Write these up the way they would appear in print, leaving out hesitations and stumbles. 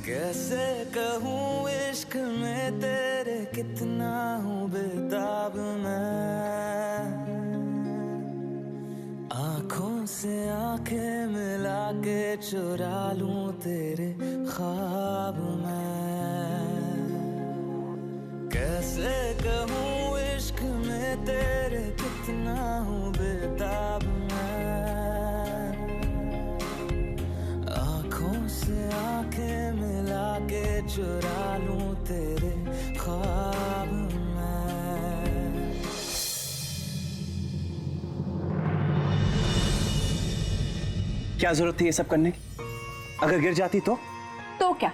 कैसे कहूँ इश्क में तेरे कितना हूँ बेताब मैं, आँखों से आँखें मिला के चुरा लूं तेरे ख्वाब मैं। कैसे कहूँ इश्क में तेरे कितना हूँ बेताब मैं, आँखों से आँखें मिला के चुरा लूं तेरे ख्वाब मैं। क्या जरूरत थी ये सब करने की? अगर गिर जाती तो क्या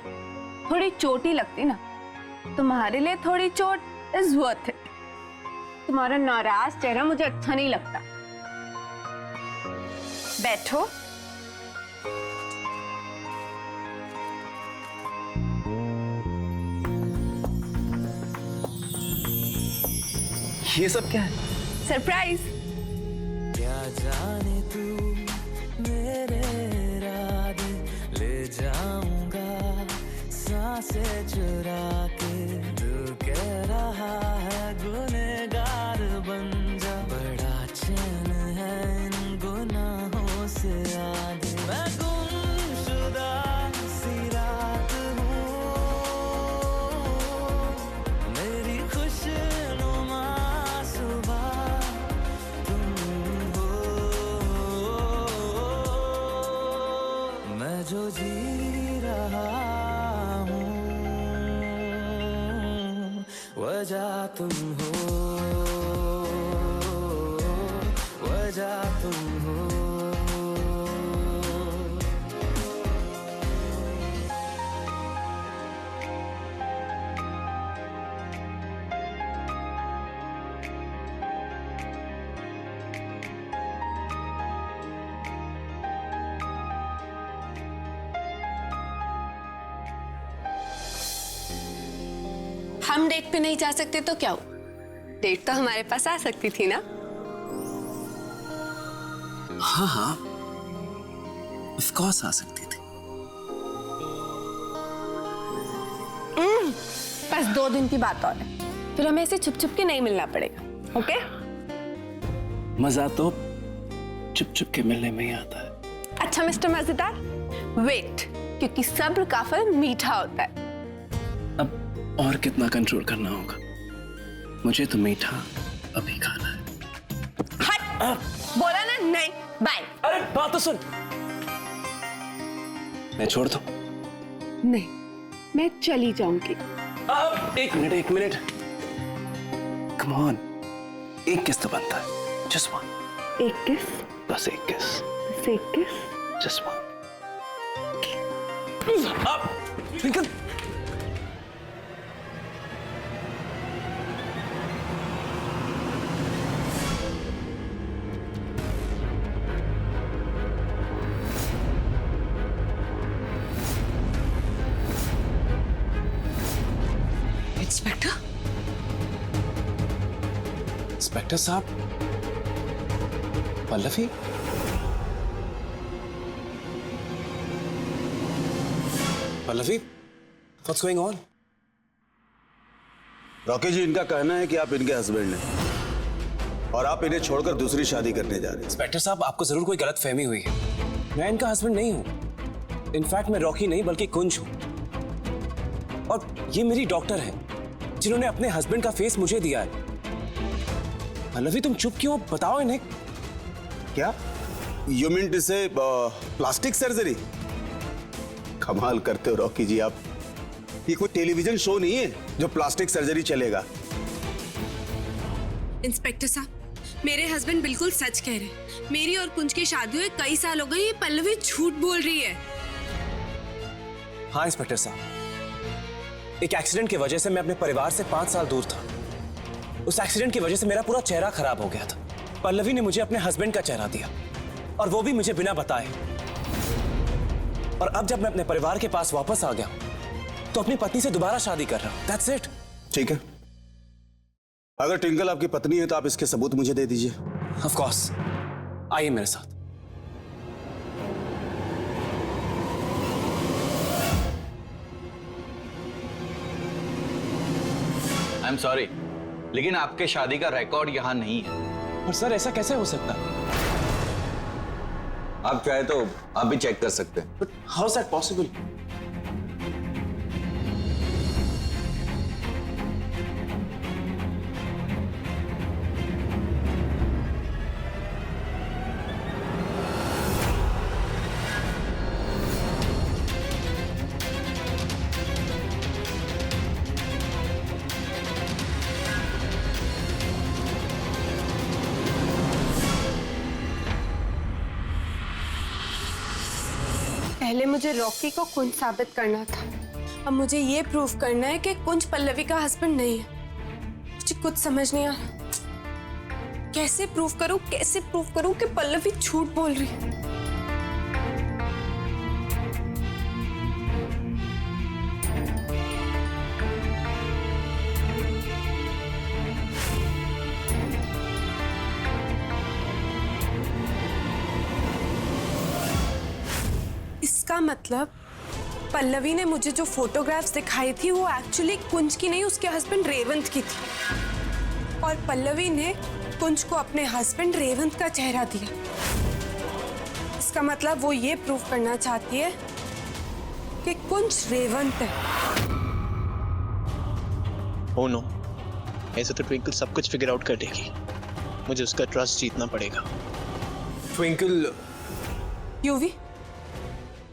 थोड़ी चोट ही लगती ना। तुम्हारे लिए थोड़ी चोट इज वर्थ इट। तुम्हारा नाराज चेहरा मुझे अच्छा नहीं लगता। बैठो। ये सब क्या है? सरप्राइज। क्या जाने तू मेरे इरादे ले जाऊंगा सांसें चुरा के। तू कह रहा है गुनहगार बन जा, बड़ा चैन है इन गुनाहों से आगे। मैं गुमशुदा सी रात हूँ, मेरी खुशनुमा सुबह तुम हो। मैं जो जी रहा हूँ वजह तुम हो, वजह तुम हो। हम डेट पे नहीं जा सकते तो क्या हुआ? डेट तो हमारे पास आ सकती थी ना। हाँ हाँ, ऑफ कोर्स आ सकती थी। बस 2 दिन की बात और है, फिर हमें ऐसे छुप छुप के नहीं मिलना पड़ेगा। ओके? मजा तो चुप चुप के मिलने में ही आता है। अच्छा मिस्टर मजेदार, वेट, क्योंकि सब्र का फल मीठा होता है। अब और कितना कंट्रोल करना होगा? मुझे तो मीठा अभी खाना है। हट! बोला ना नहीं। बाय। अरे बात तो सुन। मैं छोड़ दूं? नहीं, मैं चली जाऊंगी। अब एक मिनट। कम ऑन, एक किस तो बनता है। Just one. एक किस? बस एक किस। बस एक किस? Just one. अब ट्विंकल। इंस्पेक्टर साहब, Pallavi, Pallavi, what's going on? Rocky ji, इनका कहना है कि आप इनके हस्बैंड हैं और आप इन्हें छोड़कर दूसरी शादी करने जा रहे हैं। इंस्पेक्टर साहब, आपको जरूर कोई गलतफहमी हुई है। मैं इनका हस्बैंड नहीं हूं। इनफैक्ट मैं रॉकी नहीं बल्कि कुंज हूं, और ये मेरी डॉक्टर है जिन्होंने अपने हस्बैंड का फेस मुझे दिया है। पल्लवी, तुम चुप क्यों? बताओ इन्हें। क्या यू मीन टू से प्लास्टिक सर्जरी? कमाल करते हो रॉकी जी आप। ये कोई टेलीविजन शो नहीं है जो प्लास्टिक सर्जरी चलेगा। इंस्पेक्टर साहब, मेरे हस्बैंड बिल्कुल सच कह रहे हैं। मेरी और कुंज की शादी हुए कई साल हो गए, ये पल्लवी झूठ बोल रही है। हाँ इंस्पेक्टर साहब, एक एक्सीडेंट की वजह से मैं अपने परिवार से 5 साल दूर था। उस एक्सीडेंट की वजह से मेरा पूरा चेहरा खराब हो गया था। पल्लवी ने मुझे अपने हस्बैंड का चेहरा दिया, और वो भी मुझे बिना बताए। और अब जब मैं अपने परिवार के पास वापस आ गया तो अपनी पत्नी से दोबारा शादी कर रहा हूं। That's it. ठीक है, अगर ट्विंकल आपकी पत्नी है तो आप इसके सबूत मुझे दे दीजिए। ऑफ कोर्स, आइए मेरे साथ। आई एम सॉरी, लेकिन आपके शादी का रिकॉर्ड यहाँ नहीं है। पर सर ऐसा कैसे हो सकता है? आप चाहे तो आप भी चेक कर सकते हैं। But how is that possible? पहले मुझे रॉकी को कुंज साबित करना था, अब मुझे ये प्रूव करना है कि कुंज पल्लवी का हस्बैंड नहीं है। मुझे कुछ समझ नहीं आ रहा, कैसे प्रूव करूं कि पल्लवी झूठ बोल रही है। इसका मतलब पल्लवी ने मुझे जो फोटोग्राफ्स दिखाई थी वो एक्चुअली कुंज की नहीं, उसके हस्बैंड रेवंत की थी। और पल्लवी ने कुंज को अपने हस्बैंड रेवंत का चेहरा दिया। इसका मतलब वो ये प्रूव करना चाहती है कि कुंज रेवंत है। ओह नो, ऐसे तो ट्विंकल सब कुछ फिगर आउट कर देगी। मुझे उसका ट्रस्ट जीतना पड़ेगा। ट्विंकल, यूवी,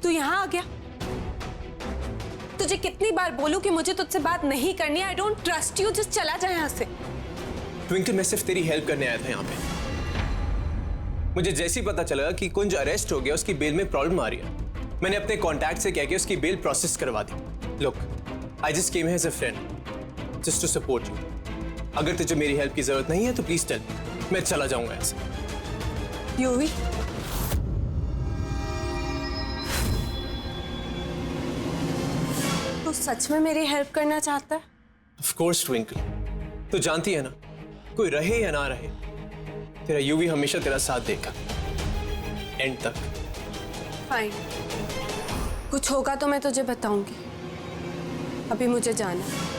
तू यहाँ आ गया? तुझे कितनी बार बोलूं कि मुझे तुझसे बात नहीं करनी? I don't trust you, just चला जा यहाँ से। ट्विंकल, मैं सिर्फ तेरी हेल्प करने आया था यहाँ पे। मुझे जैसे ही पता चला कि कुंज अरेस्ट हो गया, उसकी बेल में प्रॉब्लम आ रही है, मैंने अपने कॉन्टैक्ट से कह के उसकी बेल प्रोसेस करवा दी। Look, I just came here as a friend, just to support you. अगर तुझे मेरी हेल्प की जरूरत नहीं है तो प्लीज टेल मी, मैं चला जाऊंगा ऐसे। यूवी, तू सच में मेरी हेल्प करना चाहता है? ऑफ कोर्स ट्विंकल, तू जानती है ना, कोई रहे या ना रहे, तेरा यूवी हमेशा तेरा साथ देगा एंड तक। फाइन, कुछ होगा तो मैं तुझे बताऊंगी। अभी मुझे जाना है।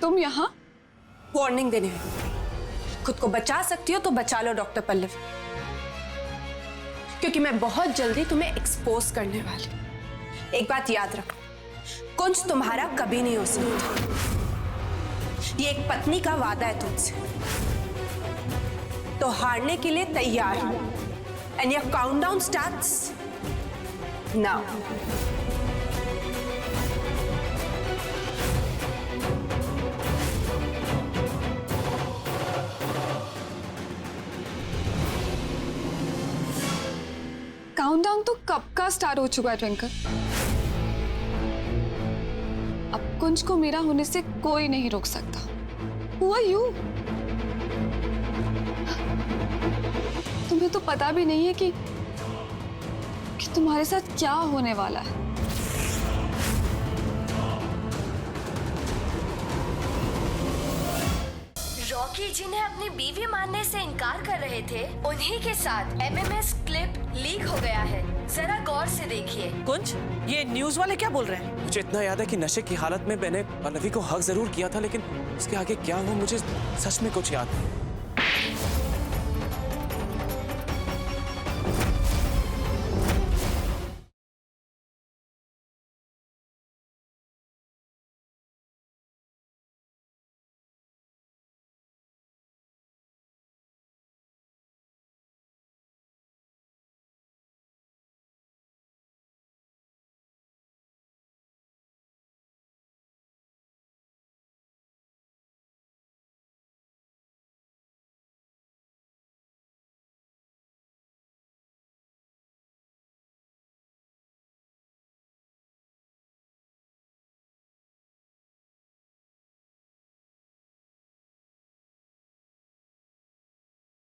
तुम यहाँ? वार्निंग देने आई। खुद को बचा सकती हो तो बचा लो डॉक्टर पल्लवी, क्योंकि मैं बहुत जल्दी तुम्हें एक्सपोज करने वाली। एक बात याद रखो, कुंज तुम्हारा कभी नहीं हो सकता। ये एक पत्नी का वादा है तुमसे, तो हारने के लिए तैयार हो। And your countdown starts now. Countdown तो कब का स्टार्ट हो चुका है ट्विंकल। अब कुंज को मेरा होने से कोई नहीं रोक सकता। Who are you? तुम्हें तो पता भी नहीं है कि तुम्हारे साथ क्या होने वाला है। रॉकी जिन्हें अपनी बीवी मानने से इनकार कर रहे थे, उन्हीं के साथ एमएमएस क्लिप लीक हो गया है। जरा गौर से देखिए। कुंज, ये न्यूज वाले क्या बोल रहे हैं? मुझे इतना याद है कि नशे की हालत में मैंने पल्लवी को हक जरूर किया था, लेकिन उसके आगे क्या हुआ मुझे सच में कुछ याद नहीं।